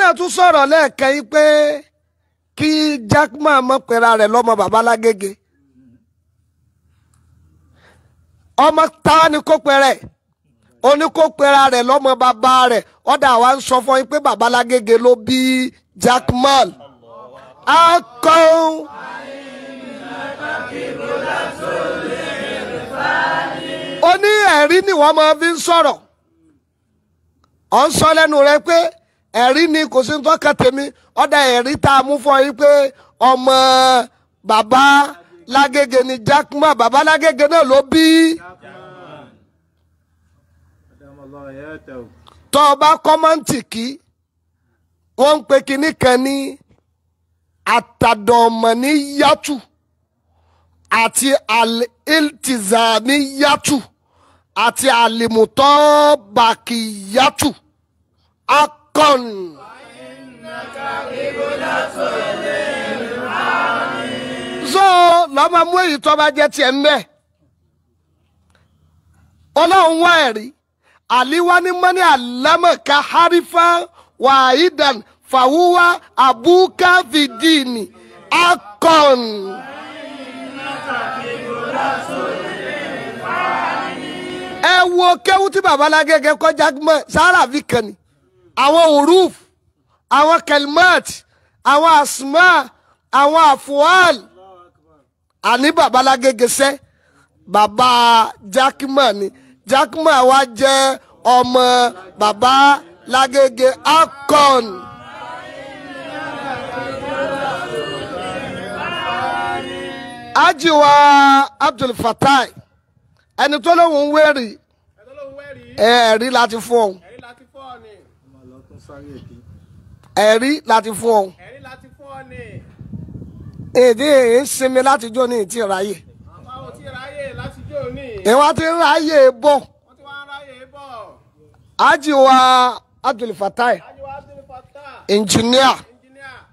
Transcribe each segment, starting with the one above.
náà tún sọ̀rọ̀ lẹ́ẹ̀kan yìí pé kí Jackman mọ̀ pera rẹ̀ lọ́mọ bàbá Lágége ọmọ táwa ni kó pẹrẹ oní kó pera rẹ̀ lọ́mọ bàbá rẹ̀ ọ̀dà wa ń sọ fún yín pé bàbá Lágége ló bí Jackman akọ́. ó ní ẹ̀rí ni wọ́n máa fi ń sọ̀rọ̀ ọ̀ ń sọ lẹ́nu rẹ̀ pé ẹ̀rí ni kò sí tọ́ka tèmi ọ̀dà ẹ̀rí tá a mú fún yín pé ọmọ bàbá Lágége ni Jackman bàbá Lágége náà ló bí. tọ́ ọ bá kọ́mọ́ǹtì kí wọ́n ń pe kinní kan ní àtàdọ̀mọ̀níyàtù àti al-iltizamiyatu àti alimutọ́bàkìyàtù akọ́n. so lọ́mọ mú èyí tó bá jẹ́ tiẹ̀ ń bẹ̀ ọlọ́run wá ẹ̀rí àlíwá ní mọ́ní àlámọ̀ká harifa wàhídàn fàwúwá àbúká fìdíìnì akọ́n. ẹ wo kéwú tí bàbá Lágége kọjá mọ́ sára fi kàn ní àwọn uruf àwọn kelmat àwọn asma àwọn afual àní bàbá Lágége sẹ́ bàbá Jackman ni Jackman wa jẹ́ ọmọ bàbá Lágége akon. Ajiwa Abdul Fatai ẹni tó lóun wẹ́rì ẹ̀rí láti fún ọ ẹ̀rí láti fún ọ èdè ìsinmi láti jó ní ìtì ráyè ìwà tí ń ráyè bọ̀ Ajiwa Abdul Fatai engineer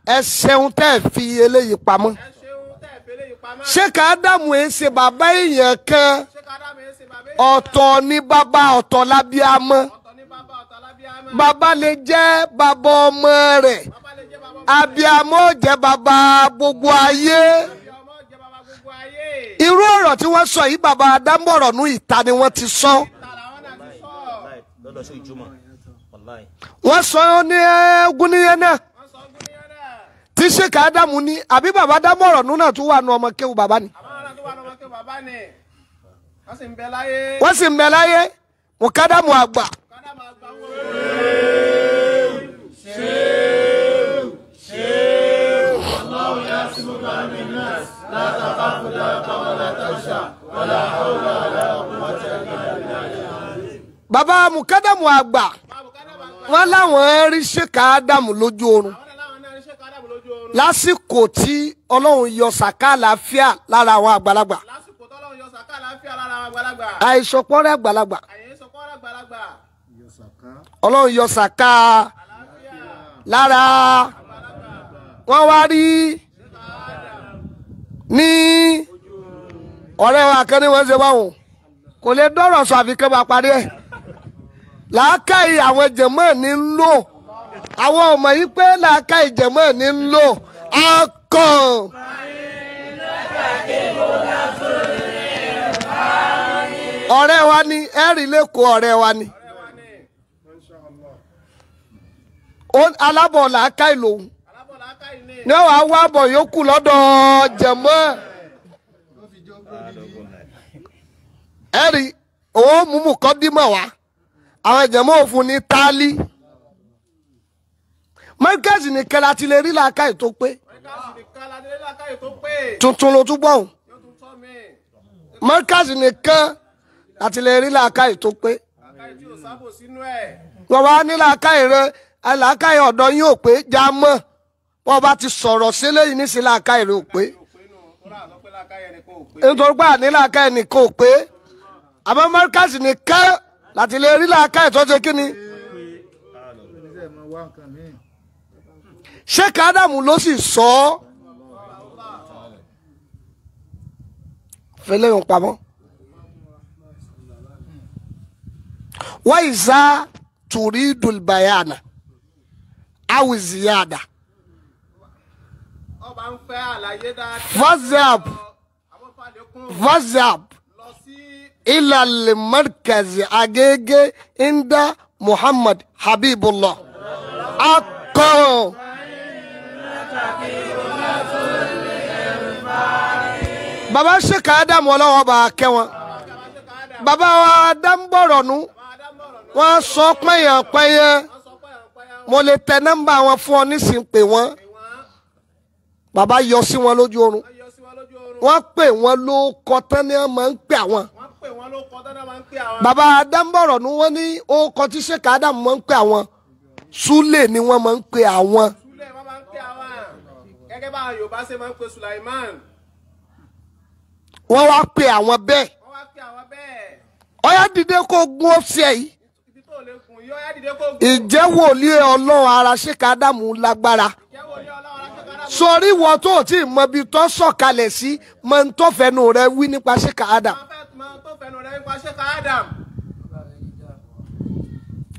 ẹ ṣeun tẹ́ fi eléyìí pamọ́. Sheikh Adamu ẹ ṣe bàbá èèyàn kan ọ̀tọ̀ ní bàbá ọ̀tọ̀ lábíàmọ́ bàbá lè jẹ́ bàbá ọmọ rẹ̀ abíàmọ́ jẹ́ bàbá gbogbo ayé irú ọ̀rọ̀ tí wọ́n sọ yìí bàbá Adámọ̀rọ̀ nú ìta ni wọ́n ti sọ wọ́n sọ ní ẹgún níyẹn náà tí Sheikh Adamu ní àbí bàbá Adámọ̀rọ̀ nú náà tún wà nù ọmọ kéwù bàbá ni wọ́n sì ń bẹ láyé mùkádàmù àgbà. bàbá mùkádàmù àgbà wọ́n láwọn rí Sheikh Adamu lójú oorun lásìkò tí Ọlọ́run yọ sàká àlàáfíà lára àwọn àgbàlagbà àìsọpọ̀rẹ́ àgbàlagbà Ọlọ́run yọ sàká lára wọ́n wá rí ní ọ̀rẹ́ wa kan ní wọ́n ṣe báwọn kò lè dọ́rọ̀ sọ àfikẹ́ bá parí ẹ̀ làákàyè àwọn jẹ̀mọ́ ní ń lò àwọn ọmọ yìí pé làákàyè jẹ̀mọ́ ní ń lò akàn. ọ̀rẹ́ wa ni ẹ̀rí lẹ́kọ̀ọ́ ọ̀rẹ́ wa ni alábọ̀ làákàyè lòun ní wàá wá bọ̀ yòókù lọ́dọ̀ jẹ̀mọ́ ẹ̀rí òun mú kọ́ dímọ̀ wá àwọn jẹ̀mọ́ òfun ní tálí mọ́kẹ́sì nìkan láti lè rí làákàyè tó pé tuntun ló tún gbọ́n mọ́kẹ́sì nìkan láti lè rí làákàyè tó pé wọ́n wá ní làákàyè rẹ làákàyè ọ̀dọ́ yín ò pé já mọ́ wọ́n bá ti sọ̀rọ̀ sílẹ̀ yìí ní sí làákàyè rẹ ò pé nítorí pé àní làákàyè nìkan ò pé àmọ́ mọ́kẹ́sì nìkan láti lè rí làákàyè tó ṣe kí ni. Sheikh Adamu ló sì sọ ọ́ fẹlẹ́ yòó pamọ́ wa iza turidul bayana awi ziyada. ọba ń fẹ́ àlàyé dáadáa. Vazab ila al-markaz agege inda Muhammad Habibullah. Akọ. Baba Sheikh Adam Ọlọ́run bá kẹ́ wọn. Baba wa Adam Boronu. Wọ́n sọ pẹ́yàn. Mo lè tẹ nọ́mbà wọn fún ọ nísìn pé wọ́n. Baba yọ sí wọn lójú oorun. Wọ́n pè wọ́n ló kọ tán ni wọ́n máa ń pè àwọn. Baba Adam Boronu wọ́n ní ó kọ tí Sheikh Adam máa ń pè àwọn. Súlè ni wọ́n máa ń pè àwọn. Súlè wọ́n máa ń pè àwọn. Gẹ́gẹ́ bá Yorùbá ṣe máa ń pè Sulaiman. Wọ́n wá pè àwọn bẹ́ẹ̀. Ọ̀yá dìde kó gun ọ̀sẹ̀ yìí. Ìjẹ́ wòlíì Ọlọ́run ara Sheikh Adam lágbára. Sọrí wọ tó tí mọ ibi tó sọ̀kalẹ̀ sí mọ n tó fẹnu rẹ wí nípa Sheikh Adam.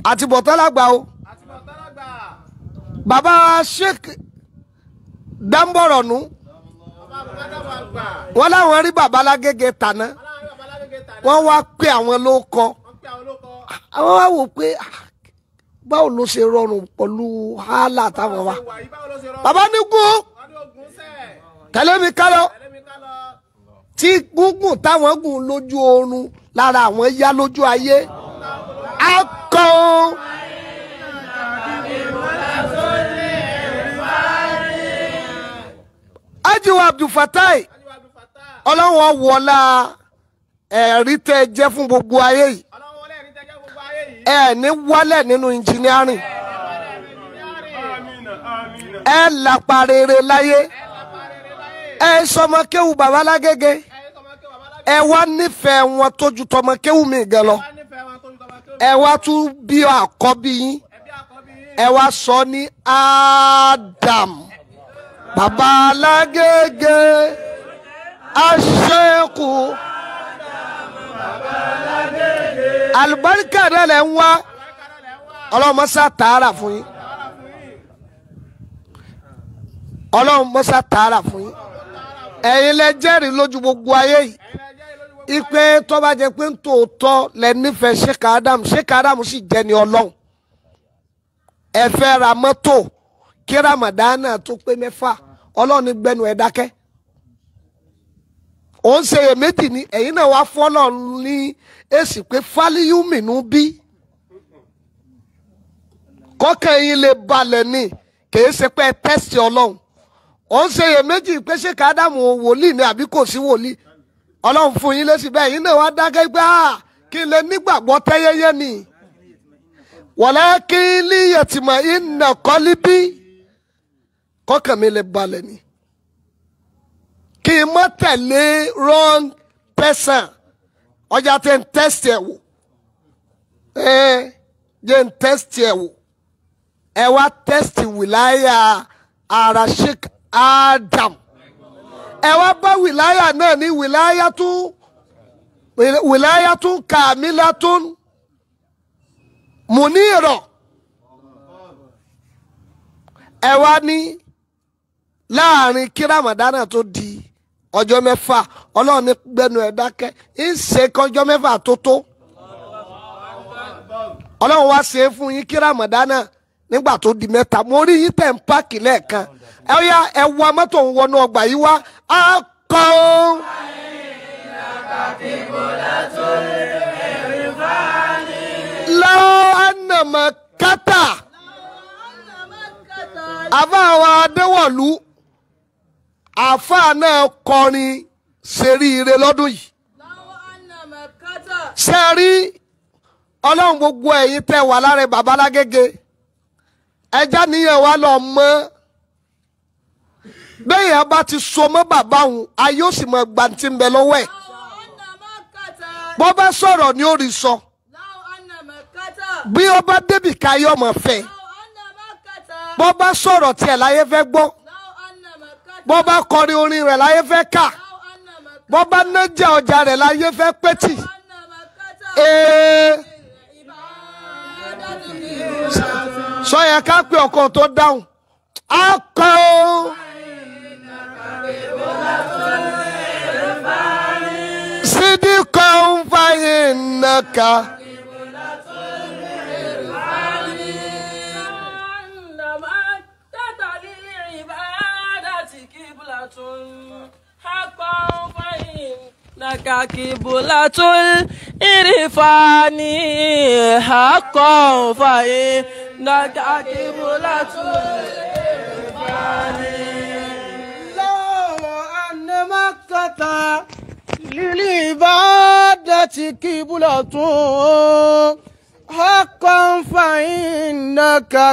Àti bọ̀tọ́lágbà o. Bàbá Sheikh Damboronu. Wọ́n láwọn rí bàbá lágége tàná. Wọ́n wá pé àwọn ló kọ. Àwọn wá wò pé báwo ló ṣe rọrùn pẹ̀lú hálà táwọn wa. Bàbá ní gún. Tẹ̀lé mi ká lọ. Tí gúngùn táwọn gùn lójú oorun lára àwọn yá lójú ayé. Akọ. Ajiwa Abdul Fatai. Ọlọ́run wọlá ẹ̀rí tẹ́ jẹ́ fún gbogbo ayé yìí. Ẹ ní wálẹ̀ nínú engineering. Ẹ lápa rere láyé. Ẹ sọmọ kéwù bàbá lágége. Ẹ wá nífẹ̀ẹ́ wọn tójú tọmọ kéwù mi gan lọ. Ẹ wá tún bí àkọ́bí yín. Ẹ wá sọ ní Adam. Bàbá lágége. Aṣẹ́kù. Àlùbáríkà rẹ̀ lẹ̀ ń wá. Ọlọ́run mọ́sá tààrà fún yín. Ọlọ́run mọ́sá tààrà fún yín. Ẹ̀yin lẹ jẹ́rìí lójú gbogbo ayé yìí. Ipe tó bá jẹ́ pé ń tòótọ́ lẹ nífẹ̀ẹ́ Sheikh Adam. Sheikh Adam sì jẹ́ ni Ọlọ́run. Ẹ fẹ́ ra mọ́tò kí Ramadana tó pé 6. Ọlọ́run ní gbẹnu ẹ dákẹ́. Ó ń ṣe èméjì ni ẹ̀yin náà wá fọ́lọ̀ ní èsì pé fálíyùmínú bí. Kọ́kàn yín lè balẹ̀ ni kìí ṣe pé tẹ́sítì Ọlọ́run. Ó ń ṣe èméjì pé Sheikh Adam wòlíì ni àbí kò sí wòlíì. Ọlọ́run fún yín lésì bẹ́ẹ̀ ẹ̀yin náà wá dákẹ́ pé kí n lè nígbàgbọ́ tẹ́yẹ́yẹ́ ni. Walakin liyatma'inna qalbi. Kọ́kàn mi lè balẹ̀ ni. Kí n má tẹ̀lé wrong person. Ọjà tẹ̀ ń tẹ́sítì ẹ̀ wò. Jẹ́ ń tẹ́sítì ẹ̀ wò. Ẹ wá tẹ́sítì wìláyà ara Sheikh Adam. Ẹ wá bá wìláyà náà ní wìláyà tún kàmílà tún múnírà. Ẹ wá ní láàrin kí Ramadana tó di ọjọ́ 6 Ọlọ́run ní gbẹnu ẹ̀ dákẹ́ ń ṣe kọjọ́ 6 tó tó. Ọlọ́run wá ṣe é fún yín kí Ramadana nígbà tó di 3 mo rí yín tẹ̀ ń páàkì lẹ́ẹ̀kan. Ẹ yá ẹ wọ mọ́tò ń wọnú ọgbà yìí wá. Akọ. Lọ́wọ́ ànàmọ́ kátà. Àbá àwọn Adéwọ̀lú. Àfáà náà kọrin ṣeríire lọ́dún yìí. Ṣé rí Ọlọ́run gbogbo ẹ̀yin tẹ́ wà lára bàbá lágége. Ẹja níyẹn wá lọ mọ́. Bẹ́ẹ̀ bá ti so mọ́ bàbá òun, ayé ó sì mọ gbàǹtí ń bẹ lọ́wọ́ ẹ̀. Bọ́ bá sọ̀rọ̀ ni ó rí sọ. Bí ó bá débì ká yọ ọmọ fẹ́. Bọ́ bá sọ̀rọ̀ tiẹ̀ láyé fẹ́ gbọ́. Bọ́ bá kọrin orin rẹ̀ láyé fẹ́ kà. Bọ́ bá nájà ọjà rẹ̀ láyé fẹ́ pẹ́tì. sọ yẹ ká pé ọkọ tó dáhùn akọ sídìkọ ń fàyè nàka. Naka kibulatul irifani haqqan fa naka kibulatul irifani law anna makkata lil ibadati kiblatun haqqan fa innaka